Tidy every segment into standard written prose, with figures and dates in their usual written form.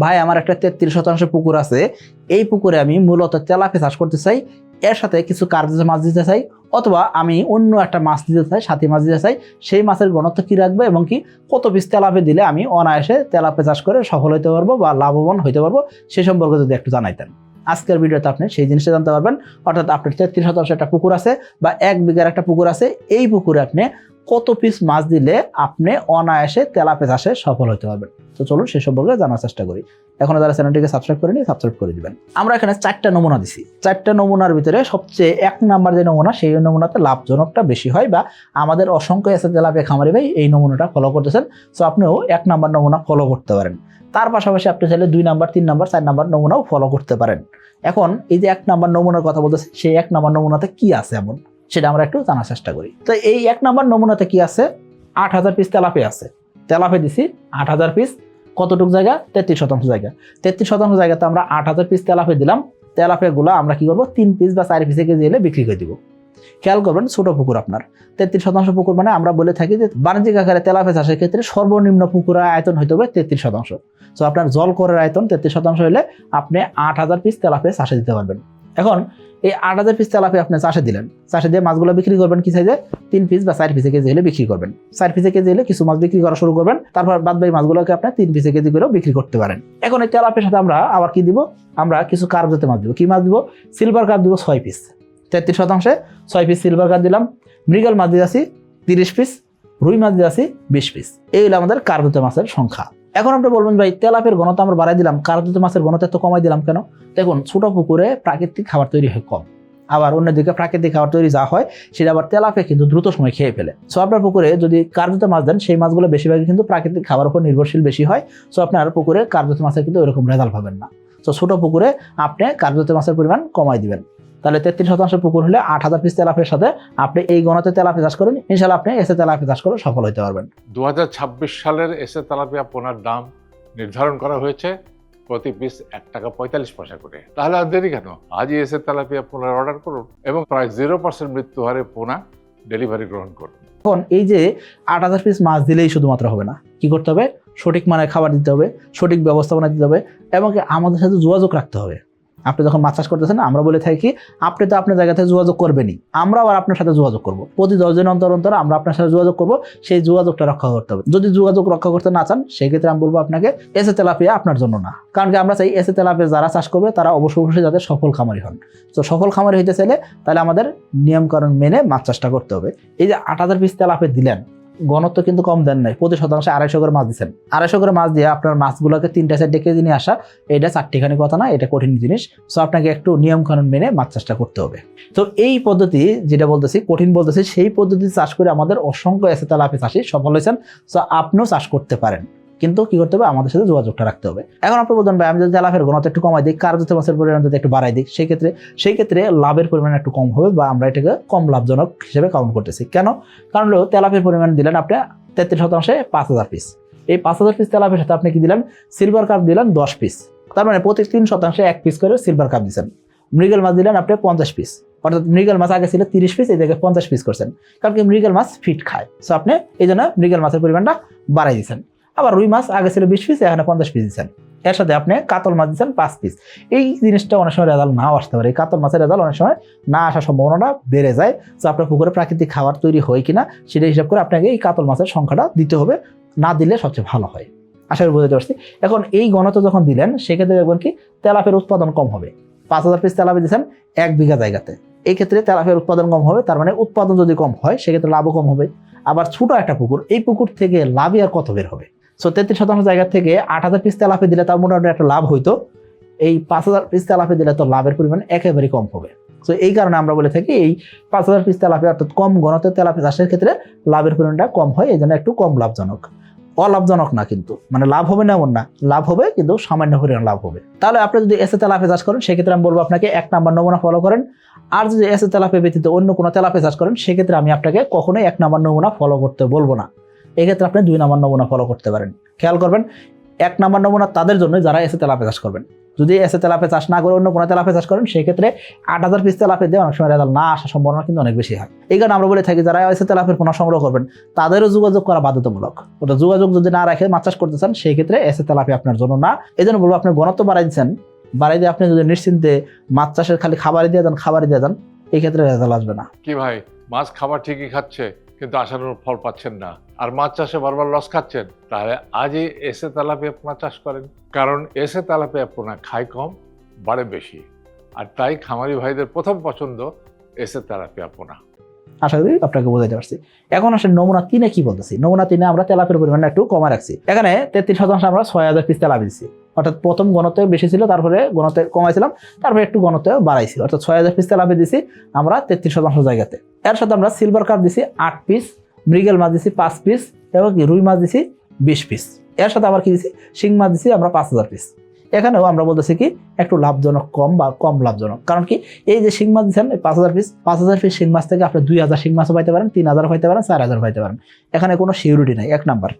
ভাই আমার একটা 33% পুকুর আছে, এই পুকুরে আমি মূলত তেলাপিয়া চাষ করতে চাই, এর সাথে কিছু কার্পেজ মাছ দিতে চাই, অথবা আমি অন্য একটা মাছ দিতে চাই, সাথী মাছ দিতে চাই, সেই মাছের ঘনত্ব কি রাখবে এবং কি কত পিস তেলাপিয়া দিলে আমি অনায়াসে তেলাপিয়া চাষ করে সফল হতে পারবো বা লাভবান হতে পারবো, সে সম্পর্কে যদি একটু জানাইতেন। আজকের ভিডিওতে আপনি সেই জিনিসটা জানতে পারবেন। অর্থাৎ আপনার 33% একটা পুকুর আছে বা 1 বিঘার একটা পুকুর আছে, এই পুকুরে আপনি কত পিস মাছ দিলে আপনি অনায়াসে তেলাপিয়া চাষে সফল হতে পারবেন। তো চলুন সে সম্পর্কে জানার চেষ্টা করি। এখনো যারা চ্যানেলটিকে সাবস্ক্রাইব করেনি সাবস্ক্রাইব করে দিবেন। আমরা এখানে 4টা নমুনা দিছি, 4টা নমুনার ভিতরে সবচেয়ে 1 নাম্বার যে নমুনা, সেই নমুনাতে লাভজনকটা বেশি হয় বা আমাদের অসংখ্য এসে তেলাপিয়া খামারি ভাই এই নমুনাটা ফলো করতেছেন। সো আপনিও 1 নাম্বার নমুনা ফলো করতে পারেন। তার পাশাপাশি আপনি চাইলে 2 নাম্বার, 3 নাম্বার, 4 নাম্বার নমুনাও ফলো করতে পারেন। এখন এই যে 1 নাম্বার নমুনার কথা বলতেছি, সেই 1 নাম্বার নমুনাতে কি আছে এমন সেটা আমরা একটু জানার চেষ্টা করি। তো এই 1 নাম্বার নমুনাতে কি আছে? 8000 পিস তেলাপিয়া আছে। তেলাপিয়া দিছি 8000 পিস। কতটুকু জায়গা? 33% জায়গা। 33% জায়গাতে আমরা 8000 পিস তেলাপিয়া দিলাম। তেলাপিয়াগুলো আমরা কি করব? 3 পিস বা 4 পিসে কেজি এলে বিক্রি করে দিব। খেয়াল করবেন, ছোট পুকুর আপনার 33% পুকুর মানে আমরা বলে থাকি যে বাণিজ্যিক আকারে তেলাপিয়া চাষের ক্ষেত্রে সর্বনিম্ন পুকুরের আয়তন হইতে হবে 33%। তো আপনার জল করের আয়তন 33% হলে আপনি 8000 পিস তেলাপিয়া চাষে দিতে পারবেন। এখন এই 8000 পিস তেলাপিয়া আপনি চাষে দিলেন, চাষে দিয়ে মাছগুলো বিক্রি করবেন কি সাইজে? 3 পিস বা 4 পিসে কেজি হলে বিক্রি করবেন। 4 পিসে কেজি হলে কিছু মাছ বিক্রি করা শুরু করবেন, তারপর বাদ বাকি মাছগুলোকে আপনি 3 পিসে কেজি করেও বিক্রি করতে পারেন। এখন এই তেলাপিয়ার সাথে আমরা আবার কি দিব? আমরা কিছু কার্প জাতীয় মাছ দিব। কি মাছ দিব? সিলভার কার্প দিব 6 পিস। 33%-এ 6 পিস সিলভার কার্প দিলাম। মৃগেল মাছ দিয়েছি 30 পিস, রুই মাছ দিয়েছি 20 পিস। এই হলো আমাদের কার্প জাতীয় মাছের সংখ্যা। এখন আপনি বলবেন ভাই তেলাপিয়ার ঘনত্ব আমরা বাড়াই দিলাম, কার্প জাতীয় মাছের ঘনত্ব এত কমাই দিলাম কেন? দেখুন, ছোট পুকুরে প্রাকৃতিক খাবার তৈরি হয় কম, আবার অন্যদিকে প্রাকৃতিক খাবার তৈরি যা হয় সেটা আবার তেলাপিয়া কিন্তু দ্রুত সময় খেয়ে ফেলে। সো আপনার পুকুরে যদি কার্পজাত মাছ দেন, সেই মাছগুলো বেশিরভাগই কিন্তু প্রাকৃতিক খাবার উপর নির্ভরশীল বেশি হয়। সো আপনার পুকুরে কার্পজাত মাছের কিন্তু ওইরকম রেজাল্ট পাবেন না। সো ছোট পুকুরে আপনি কার্পজাত মাছের পরিমাণ কমাই দিবেন। তাহলে 33% পুকুর হলে 8000 পিস তেলাপিয়ার সাথে আপনি এই গণতে তেলাপিয়া চাষ করেন, ইনশাআল্লাহ আপনি এসে তেলাপিয়া চাষ করে সফল হতে পারবেন। 2026 সালের এসে তেলাপিয়া পোনার দাম নির্ধারণ করা হয়েছে প্রতি পিস 1 টাকা 45 পয়সা করে। তাহলে আর দেরি কেন? আজই এসে তেলাপিয়া পোনার অর্ডার করুন এবং প্রায় 0% মৃত্যু হারে পোনা ডেলিভারি গ্রহণ করুন। এখন এই যে 8000 পিস মাছ দিলেই শুধুমাত্র হবে না, কি করতে হবে? সঠিক মানের খাবার দিতে হবে, সঠিক ব্যবস্থাপনা দিতে হবে এবং আমাদের সাথে যোগাযোগ রাখতে হবে। আপনি যখন মাছ চাষ করতেছেন, আমরা বলে থাকি আপনি তো আপনার জায়গা থেকে যোগাযোগ করবেনই, আমরা আবার আপনার সাথে যোগাযোগ করব। প্রতি 10 দিন অন্তর অন্তর আমরা আপনার সাথে যোগাযোগ করব, সেই যোগাযোগটা রক্ষা করতে হবে। যদি যোগাযোগ রক্ষা করতে না চান, সেই ক্ষেত্রে আমি বলবো আপনাকে এসে তেলাপিয়া আপনার জন্য না। কারণ কি আমরা চাই এসে তেলাপিয়া যারা চাষ করবে তারা অবশ্যই যাতে সফল খামারি হন। তো সফল খামারি হইতে চাইলে তাহলে আমাদের নিয়মকানুন মেনে মাছ চাষটা করতে হবে। এই যে 8000 পিস তেলাপিয়া দিলেন, ঘনত্ব কিন্তু কম দেন নাই, প্রতি শতাংশে 250 করে মাছ দিচ্ছেন। 250 করে মাছ দিয়ে আপনার মাছগুলোকে 3টা 4টে কেজি নিয়ে আসা, এটা 4টিখানি কথা না, এটা কঠিন জিনিস। সো আপনাকে একটু নিয়ম কানুন মেনে মাছ চাষটা করতে হবে। তো এই পদ্ধতি যেটা বলতেছি, কঠিন বলতেছি, সেই পদ্ধতি চাষ করে আমাদের অসংখ্য এসে তেলাপিয়া চাষি সফল হয়েছেন। সো আপনিও চাষ করতে পারেন, কিন্তু কি করতে হবে? আমাদের সাথে যোগাযোগটা রাখতে হবে। এখন আপনি বলবেন ভাই আমি যদি তেলাপিয়ার ঘনত্ব একটু কমাই দিই, কার্পজাত মাছের পরিমাণ যদি একটু বাড়াই দিই, সেই ক্ষেত্রে লাভের পরিমাণ একটু কম হবে বা আমরা এটাকে কম লাভজনক হিসেবে কাউন্ট করতেছি। কেন? কারণ হলো তেলাপিয়ার পরিমাণ দিলেন আপনি 33%-এ 5000 পিস। এই 5000 পিস তেলাপিয়ার সাথে আপনি কি দিলেন? সিলভার কাপ দিলেন 10 পিস। তার মানে প্রতি 3%-এ 1 পিস করে সিলভার কাপ দিচ্ছেন। মৃগেল মাছ দিলেন আপনি 50 পিস, অর্থাৎ মৃগেল মাছ আগে ছিল 30 পিস, এই জায়গায় 50 পিস করছেন। কারণ কি মৃগেল মাছ ফিট খায়। সো আপনি এই জন্য মৃগেল মাছের পরিমাণটা বাড়াই দিচ্ছেন। আবার রুই মাছ আগে ছিল 20 পিস, এখানে 50 পিস দিচ্ছেন। এর সাথে আপনি কাতল মাছ দিচ্ছেন 5 পিস। এই জিনিসটা অনেক সময় রেজাল্ট নাও আসতে পারে, এই কাতল মাছের রেজাল্ট অনেক সময় না আসার সম্ভাবনাটা বেড়ে যায়। তো আপনার পুকুরে প্রাকৃতিক খাবার তৈরি হয় কিনা সেটা হিসাব করে আপনাকে এই কাতল মাছের সংখ্যাটা দিতে হবে, না দিলে সবচেয়ে ভালো হয়। আশা করি বুঝতে পারছি। এখন এই ঘনত্ব যখন দিলেন, সেক্ষেত্রে দেখবেন কি তেলাপিয়ার উৎপাদন কম হবে। 5000 পিস তেলাপিয়া দিচ্ছেন 1 বিঘা জায়গাতে, এই ক্ষেত্রে তেলাপিয়ার উৎপাদন কম হবে। তার মানে উৎপাদন যদি কম হয়, সেক্ষেত্রে লাভও কম হবে। আবার ছোট একটা পুকুর, এই পুকুর থেকে লাভই আর কত বের হবে? সো 33% জায়গা থেকে 8000 পিস তেলাপিয়া দিলে তার মোটামুটি একটা লাভ হইতো। এই 5000 পিস তেলাপিয়া দিলে তো লাভের পরিমাণ একেবারে কম হবে। সো এই কারণে আমরা বলে থাকি এই 5000 পিস তেলাপিয়া অর্থাৎ কম ঘনত্বের তেলাপিয়া চাষের ক্ষেত্রে লাভের পরিমাণটা কম হয়, এই জন্য একটু কম লাভজনক। অলাভজনক না কিন্তু, মানে লাভ হবে না এমন না, লাভ হবে কিন্তু সামান্য পরিমাণ লাভ হবে। তাহলে আপনি যদি এসে তেলাপিয়া চাষ করেন, সেক্ষেত্রে আমি বলবো আপনাকে 1 নাম্বার নমুনা ফলো করেন। আর যদি এসে তেলাপিয়া ব্যতীত অন্য কোনো তেলাপিয়া চাষ করেন, সেক্ষেত্রে আমি আপনাকে কখনোই 1 নাম্বার নমুনা ফলো করতে বলবো না। এক্ষেত্রে আপনি 2 নাম্বার নমুনা ফলো করতে পারেন। খেয়াল করবেন, এক নাম্বার নমুনা তাদের জন্য যারা এসে তেলাপিয়া চাষ করবেন। যদি এসে তেলাপিয়া চাষ না করে অন্য কোনো তেলাপিয়া চাষ করেন, সেই ক্ষেত্রে 8,000 পিস তেলাপিয়া দিয়ে অনেক সময় রেজাল্ট না আসার সম্ভাবনা কিন্তু অনেক বেশি হয়। এই কারণে আমরা বলে থাকি যারা এসে তেলাপিয়ার পোনা সংগ্রহ করবেন তাদেরও যোগাযোগ করা বাধ্যতামূলক। ওটা যোগাযোগ যদি না রাখে মাছ চাষ করতে চান, সেই ক্ষেত্রে এসে তেলাপিয়া আপনার জন্য না। এই জন্য বলবো আপনি ঘনত্ব বাড়াই দিচ্ছেন, বাড়াই দিয়ে আপনি যদি নিশ্চিন্তে মাছ চাষের খালি খাবারই দিয়ে দেন, এই ক্ষেত্রে রেজাল্ট আসবে না। কি ভাই, মাছ খাবার ঠিকই খাচ্ছে কিন্তু আশানুরূপ ফল পাচ্ছেন না, আর মাছ চাষে বারবার লস খাচ্ছেন, তাহলে আজই এসে তেলাপিয়া পোনা চাষ করেন। কারণ এসে তেলাপিয়া পোনা খায় কম, বাড়ে বেশি, আর তাই খামারি ভাইদের প্রথম পছন্দ এসে তেলাপিয়া পোনা। আশা করি আপনাকে বোঝাতে পারছি। এখন আসলে নমুনা 3-এ কি বলতেছি। নমুনা 3-এ আমরা তেলাপিয়ার পরিমাণ একটু কমে রাখছি। এখানে 33% আমরা 6,000 পিস তেলাপিয়া দিচ্ছি। অর্থাৎ প্রথম ঘনত্ব বেশি ছিল, তারপরে ঘনত্ব কমাইছিলাম, তারপরে একটু ঘনত্ব বাড়াইছি। অর্থাৎ 6,000 পিস তেলাপিয়া দিছি আমরা 33% জায়গাতে। এর সাথে আমরা সিলভার কাপ দিছি 8 পিস, মৃগেল মাছ দিছি 5 পিস এবং রুই মাছ দিছি 20 পিস। এর সাথে আবার কি দিছি, শিং মাছ দিছি আমরা 5,000 পিস। এখানেও আমরা বলতেছি কি একটু লাভজনক কম বা কম লাভজনক। কারণ কি, এই যে শিং মাছ দিচ্ছেন 5,000 পিস শিং মাছ থেকে আপনি 2,000 শিং মাছও পাইতে পারেন, 3,000 পাইতে পারেন, 4,000 পাইতে পারেন। এখানে কোনো সিউরিটি নাই, 1 নাম্বার।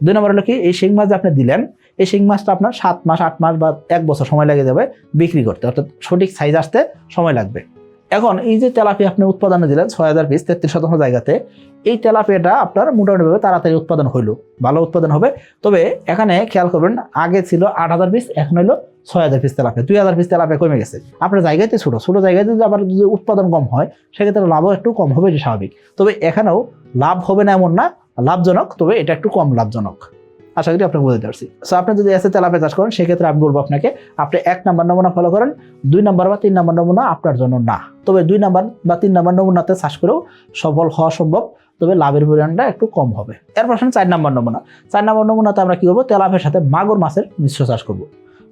2 নাম্বার হলো কি, এই শিং মাছ যে আপনি দিলেন, এই শিং মাছটা আপনার 7 মাস 8 মাস বা 1 বছর সময় লেগে যাবে বিক্রি করতে, অর্থাৎ সঠিক সাইজ আসতে সময় লাগবে। এখন এই যে তেলাপিয়া আপনি উৎপাদনে দিলেন 6,000 পিস 33% জায়গাতে, এই তেলাপিয়াটা আপনার মোটামুটিভাবে তাড়াতাড়ি উৎপাদন হইলো, ভালো উৎপাদন হবে। তবে এখানে খেয়াল করবেন, আগে ছিল 8,000 পিস, এখন হলো 6,000 পিস তেলাপিয়া, 2,000 পিস তেলাপিয়া কমে গেছে। আপনার জায়গাতে ছোট জায়গাতে যদি আবার যদি উৎপাদন কম হয়, সেক্ষেত্রে লাভও একটু কম হবে, এটি স্বাভাবিক। তবে এখানেও লাভ হবে না এমন না, লাভজনক, তবে এটা একটু কম লাভজনক। আশা করি আপনাকে বুঝতে পারছি। সো আপনি যদি এসে তেলাপিয়া চাষ করেন, সেক্ষেত্রে আমি বলবো আপনাকে আপনি 1 নাম্বার নমুনা ফলো করেন, 2 নাম্বার বা 3 নাম্বার নমুনা আপনার জন্য না। তবে 2 নাম্বার বা 3 নাম্বার নমুনাতে চাষ করেও সফল হওয়া সম্ভব, তবে লাভের পরিমাণটা একটু কম হবে। এরপর 4 নাম্বার নমুনা। 4 নাম্বার নমুনাতে আমরা কি করবো, তেলাপিয়ার সাথে মাগুর মাছের মিশ্র চাষ করবো।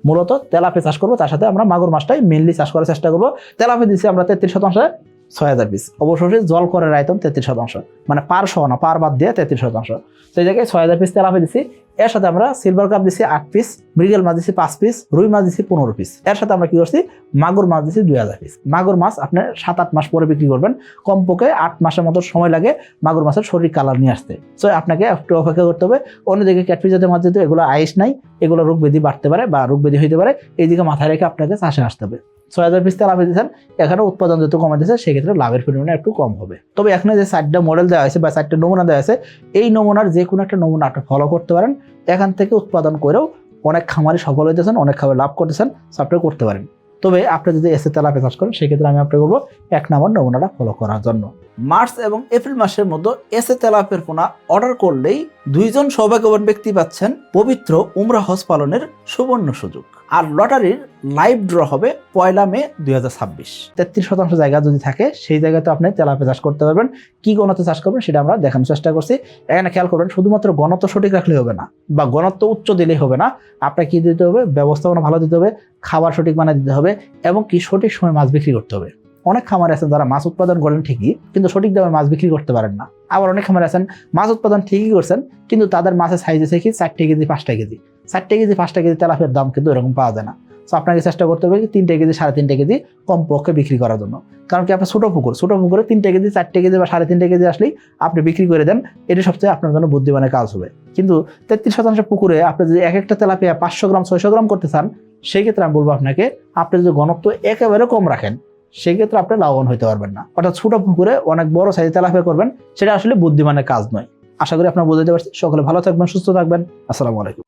মূলত তেলাপিয়া চাষ করবো, তার সাথে আমরা মাগুর মাছটাই মেনলি চাষ করার চেষ্টা করবো। তেলাপিয়া দিচ্ছি আমরা 33%, 6,000 পিস। অবশ্যই জল করে আয়তন 33%, মানে পার সহ না, পার বাদ দিয়ে 33%। সেই জায়গায় 6,000 পিস তেলাপিয়া দিচ্ছি। এর সাথে আমরা সিলভার কাপ দিচ্ছি 8 পিস, মৃগেল মাছ দিচ্ছি 5 পিস, রুই মাছ দিচ্ছি 15 পিস। এর সাথে আমরা কি করছি, মাগুর মাছ দিচ্ছি 2,000 পিস। মাগুর মাছ আপনি 7-8 মাস পরে বিক্রি করবেন, কমপক্ষে 8 মাসের মতো সময় লাগে মাগুর মাছের সঠিক কালার নিয়ে আসতে। সো আপনাকে একটু অপেক্ষা করতে হবে। অন্যদিকে ক্যাটফিশ জাতের মাছ যেহেতু এগুলো আইস নাই, এগুলো রোগ ব্যাধি বাড়তে পারে বা রোগ ব্যাধি হইতে পারে, এইদিকে মাথায় রেখে আপনাকে চাষে আসতে হবে। 6,000 পিস তেলাপিয়া দিচ্ছেন, এখানে উৎপাদন যেহেতু কমে দিচ্ছে, সেক্ষেত্রে লাভের পরিমাণ একটু কম হবে। তবে এখানে যে 4টা মডেল দেওয়া হয়েছে বা 4টা নমুনা দেওয়া আছে, এই নমুনার যে কোনো একটা নমুনা আপনি ফলো করতে পারেন। এখান থেকে উৎপাদন করেও অনেক খামারি সফল হইতেছেন, অনেক খামারি লাভ করতেছেন, আপনি করতে পারেন। তবে আপনি যদি এসে তেলাপিয়া চাষ করেন, সেক্ষেত্রে আমি আপনাকে বলবো 1 নাম্বার নমুনাটা ফলো করার জন্য। মার্চ এবং এপ্রিল মাসের মধ্যে এসে তেলাপিয়ার পোনা অর্ডার করলেই 2 জন সৌভাগ্যবান ব্যক্তি পাচ্ছেন পবিত্র উমরা হজ পালনের সুবর্ণ সুযোগ। আর লটারির লাইভ ড্র হবে 1 মে 2026। 33% জায়গা যদি থাকে, সেই জায়গাতে আপনি তেলাপিয়া চাষ করতে পারবেন। কি ঘনত্ব চাষ করবেন সেটা আমরা দেখানোর চেষ্টা করছি। এখানে খেয়াল করবেন, শুধুমাত্র ঘনত্ব সঠিক রাখলেই হবে না বা ঘনত্ব উচ্চ দিলেই হবে না, আপনাকে কি দিতে হবে, ব্যবস্থাপনা ভালো দিতে হবে, খাবার সঠিক মানের দিতে হবে এবং কি সঠিক সময় মাছ বিক্রি করতে হবে। অনেক খামার আছেন যারা মাছ উৎপাদন করেন ঠিকই, কিন্তু সঠিক দামে মাছ বিক্রি করতে পারেন না। আবার অনেক খামার আছেন মাছ উৎপাদন ঠিকই করছেন, কিন্তু তাদের মাছের সাইজ আছে কি 4 কেজি 5 কেজি, 4 কেজি 5 কেজি তেলাপিয়ার দাম কিন্তু এরকম পাওয়া যায় না। তো আপনাকে চেষ্টা করতে হবে কি 3 কেজি 3.5 কেজি কমপক্ষে বিক্রি করার জন্য। কারণ কি, আপনার ছোট পুকুরে 3 কেজি 4 কেজি বা 3.5 কেজি আসলেই আপনি বিক্রি করে দেন, এটি সবচেয়ে আপনার জন্য বুদ্ধিমানের কাজ হবে। কিন্তু 33% পুকুরে আপনি যদি এক একটা তেলাপিয়া 500 গ্রাম 600 গ্রাম করতে চান, সেই ক্ষেত্রে আমি বলবো আপনাকে, আপনি যদি ঘনত্ব একেবারে কম রাখেন, সেই ক্ষেত্রে আপনি লাভবান হইতে পারবেন না। অর্থাৎ ছোট পুকুরে অনেক বড় সাইজে তেলাপিয়া করবেন, সেটা আসলে বুদ্ধিমানের কাজ নয়। আশা করি আপনারা বুঝতে পারছেন। সকলে ভালো থাকবেন, সুস্থ থাকবেন। আসসালামু আলাইকুম।